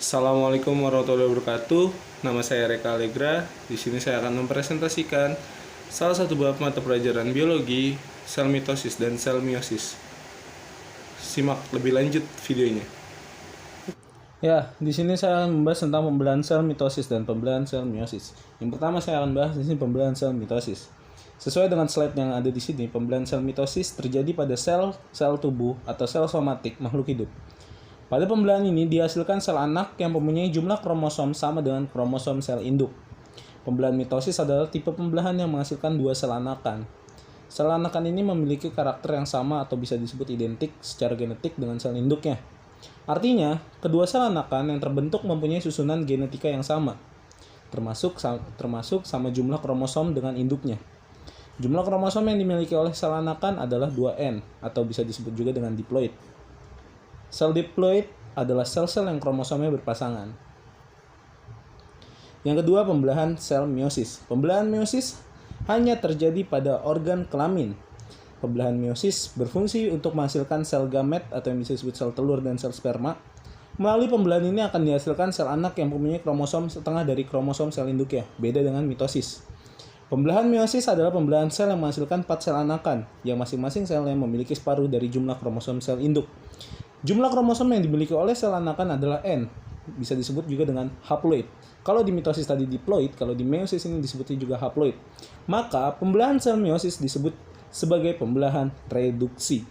Assalamualaikum warahmatullahi wabarakatuh. Nama saya Reka Allegra. Di sini saya akan mempresentasikan salah satu bab mata pelajaran biologi, sel mitosis dan sel meiosis. Simak lebih lanjut videonya. Ya, di sini saya akan membahas tentang pembelahan sel mitosis dan pembelahan sel meiosis. Yang pertama saya akan bahas di sini pembelahan sel mitosis. Sesuai dengan slide yang ada di sini, pembelahan sel mitosis terjadi pada sel tubuh atau sel somatik makhluk hidup. Pada pembelahan ini dihasilkan sel anak yang mempunyai jumlah kromosom sama dengan kromosom sel induk. Pembelahan mitosis adalah tipe pembelahan yang menghasilkan dua sel anakan. Sel anakan ini memiliki karakter yang sama atau bisa disebut identik secara genetik dengan sel induknya. Artinya, kedua sel anakan yang terbentuk mempunyai susunan genetika yang sama, termasuk sama jumlah kromosom dengan induknya. Jumlah kromosom yang dimiliki oleh sel anakan adalah 2N atau bisa disebut juga dengan diploid. Sel diploid adalah sel-sel yang kromosomnya berpasangan. Yang kedua, pembelahan sel meiosis. Pembelahan meiosis hanya terjadi pada organ kelamin. Pembelahan meiosis berfungsi untuk menghasilkan sel gamet atau yang bisa disebut sel telur dan sel sperma. Melalui pembelahan ini akan dihasilkan sel anak yang mempunyai kromosom setengah dari kromosom sel induknya, beda dengan mitosis. Pembelahan meiosis adalah pembelahan sel yang menghasilkan 4 sel anakan, yang masing-masing sel yang memiliki separuh dari jumlah kromosom sel induk. Jumlah kromosom yang dimiliki oleh sel anakan adalah N, bisa disebut juga dengan haploid. Kalau di mitosis tadi diploid, kalau di meiosis ini disebutnya juga haploid. Maka pembelahan sel meiosis disebut sebagai pembelahan reduksi.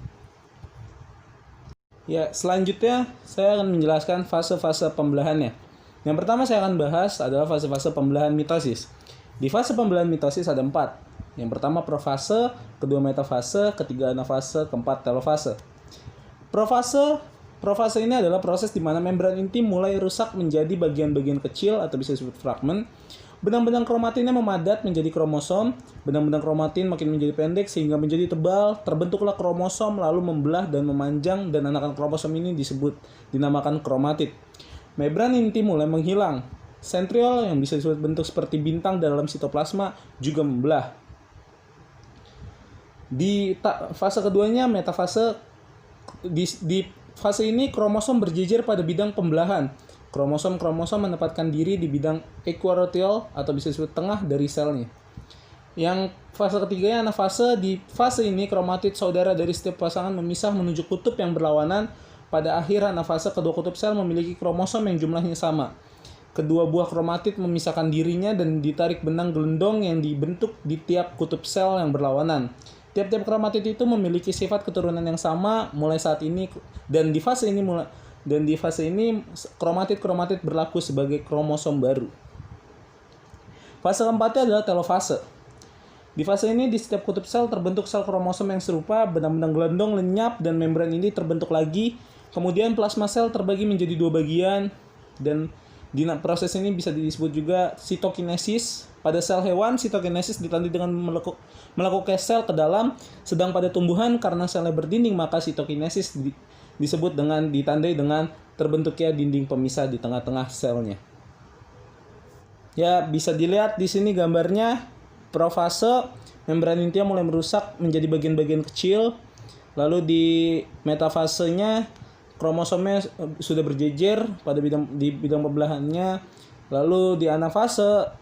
Ya, selanjutnya saya akan menjelaskan fase-fase pembelahannya. Yang pertama saya akan bahas adalah fase-fase pembelahan mitosis. Di fase pembelahan mitosis ada 4. Yang pertama profase, kedua metafase, ketiga anafase, keempat telofase. Profase ini adalah proses di mana membran inti mulai rusak menjadi bagian-bagian kecil atau bisa disebut fragmen. Benang-benang kromatinnya memadat menjadi kromosom. Benang-benang kromatin makin menjadi pendek sehingga menjadi tebal. Terbentuklah kromosom lalu membelah dan memanjang dan anakan kromosom ini dinamakan kromatid. Membran inti mulai menghilang. Sentriol yang bisa disebut bentuk seperti bintang dalam sitoplasma juga membelah. Di fase keduanya metafase. Di fase ini kromosom berjejer pada bidang pembelahan. Kromosom menempatkan diri di bidang equatorial atau bisa disebut tengah dari selnya. Yang fase ketiganya anafase. Di fase ini kromatid saudara dari setiap pasangan memisah menuju kutub yang berlawanan. Pada akhir anafase kedua kutub sel memiliki kromosom yang jumlahnya sama. Kedua buah kromatid memisahkan dirinya dan ditarik benang gelendong yang dibentuk di tiap kutub sel yang berlawanan. Tiap-tiap kromatid itu memiliki sifat keturunan yang sama mulai saat ini dan di fase ini kromatid berlaku sebagai kromosom baru. Fase keempatnya adalah telofase. Di fase ini di setiap kutub sel terbentuk sel kromosom yang serupa, benang-benang gelendong lenyap dan membran ini terbentuk lagi. Kemudian plasma sel terbagi menjadi 2 bagian dan di proses ini bisa disebut juga sitokinesis. Pada sel hewan, sitokinesis ditandai dengan melakukan sel ke dalam, sedang pada tumbuhan karena selnya berdinding maka sitokinesis ditandai dengan terbentuknya dinding pemisah di tengah-tengah selnya. Ya, bisa dilihat di sini gambarnya profase, membran intinya mulai merusak menjadi bagian-bagian kecil. Lalu di metafasenya kromosomnya sudah berjejer pada di bidang pembelahannya. Lalu di anafase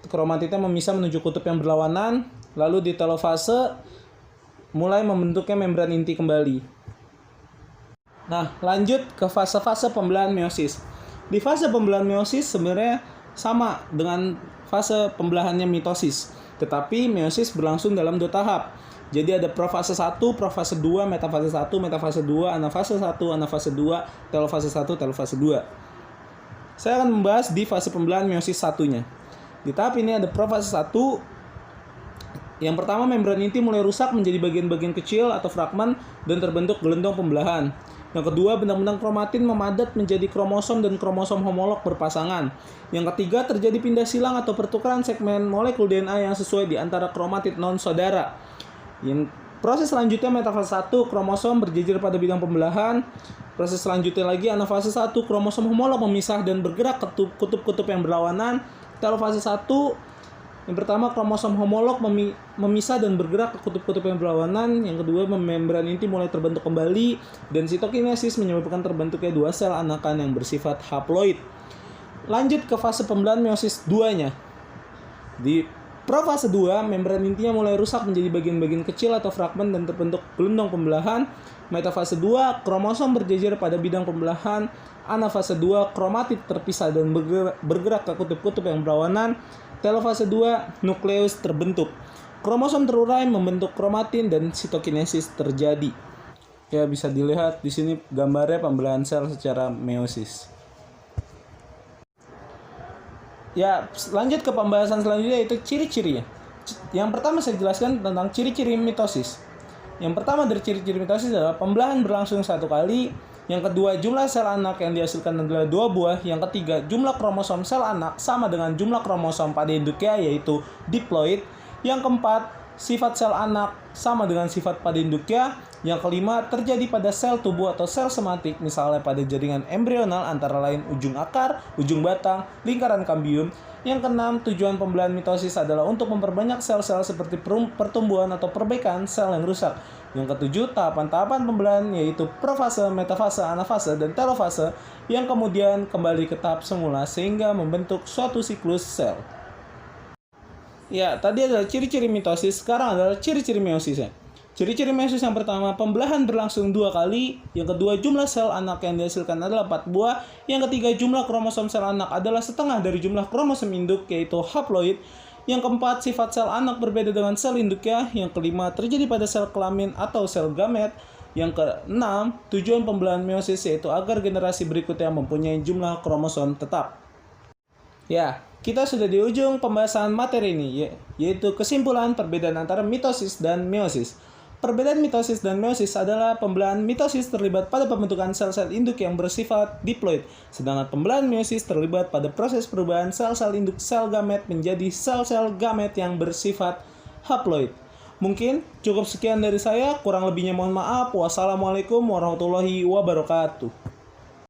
kromatidnya memisah menuju kutub yang berlawanan. Lalu di telofase mulai membentuknya membran inti kembali. Nah, lanjut ke fase-fase pembelahan meiosis. Di fase pembelahan meiosis sebenarnya sama dengan fase pembelahannya mitosis, tetapi meiosis berlangsung dalam 2 tahap. Jadi ada profase 1, profase 2, metafase 1, metafase 2, anafase 1, anafase 2, telofase 1, telofase 2. Saya akan membahas di fase pembelahan meiosis satunya. Di tahap ini ada profase 1. Yang pertama, membran inti mulai rusak menjadi bagian-bagian kecil atau fragmen dan terbentuk gelendong pembelahan. Yang kedua, benang-benang kromatin memadat menjadi kromosom dan kromosom homolog berpasangan. Yang ketiga, terjadi pindah silang atau pertukaran segmen molekul DNA yang sesuai di antara kromatid non-saudara. Yang proses selanjutnya metafase 1, kromosom berjejer pada bidang pembelahan. Proses selanjutnya lagi anafase 1, kromosom homolog memisah dan bergerak ke kutub-kutub yang berlawanan. Telofase 1, Yang pertama, kromosom homolog memisah dan bergerak ke kutub-kutub yang berlawanan. Yang kedua, membran inti mulai terbentuk kembali. Dan sitokinesis menyebabkan terbentuknya dua sel anakan yang bersifat haploid. Lanjut ke fase pembelahan meiosis 2-nya. Di profase 2, membran intinya mulai rusak menjadi bagian-bagian kecil atau fragmen dan terbentuk gelondong pembelahan. Metafase 2, kromosom berjejer pada bidang pembelahan. Anafase 2, kromatid terpisah dan bergerak ke kutub-kutub yang berlawanan. Telofase 2, nukleus terbentuk. Kromosom terurai membentuk kromatin dan sitokinesis terjadi. Ya, bisa dilihat di sini gambarnya pembelahan sel secara meiosis. Ya, lanjut ke pembahasan selanjutnya, yaitu ciri-cirinya. Yang pertama saya jelaskan tentang ciri-ciri mitosis. Yang pertama dari ciri-ciri mitosis adalah pembelahan berlangsung 1 kali. Yang kedua, jumlah sel anak yang dihasilkan adalah 2 buah. Yang ketiga, jumlah kromosom sel anak sama dengan jumlah kromosom pada induknya, yaitu diploid. Yang keempat, sifat sel anak sama dengan sifat pada induknya. Yang kelima, terjadi pada sel tubuh atau sel somatik, misalnya pada jaringan embrional antara lain ujung akar, ujung batang, lingkaran kambium. Yang keenam, tujuan pembelahan mitosis adalah untuk memperbanyak sel-sel seperti pertumbuhan atau perbaikan sel yang rusak. Yang ketujuh, tahapan-tahapan pembelahan yaitu profase, metafase, anafase, dan telofase yang kemudian kembali ke tahap semula sehingga membentuk suatu siklus sel. Ya, tadi adalah ciri-ciri mitosis, sekarang adalah ciri-ciri meosisnya. Ciri-ciri meiosis yang pertama, pembelahan berlangsung 2 kali. Yang kedua, jumlah sel anak yang dihasilkan adalah 4 buah. Yang ketiga, jumlah kromosom sel anak adalah setengah dari jumlah kromosom induk, yaitu haploid. Yang keempat, sifat sel anak berbeda dengan sel induknya. Yang kelima, terjadi pada sel kelamin atau sel gamet. Yang keenam, tujuan pembelahan meiosis yaitu agar generasi berikutnya mempunyai jumlah kromosom tetap. Ya, kita sudah di ujung pembahasan materi ini, yaitu kesimpulan perbedaan antara mitosis dan meiosis. Perbedaan mitosis dan meiosis adalah pembelahan mitosis terlibat pada pembentukan sel-sel induk yang bersifat diploid, sedangkan pembelahan meiosis terlibat pada proses perubahan sel-sel induk sel gamet menjadi sel-sel gamet yang bersifat haploid. Mungkin cukup sekian dari saya, kurang lebihnya mohon maaf. Wassalamualaikum warahmatullahi wabarakatuh.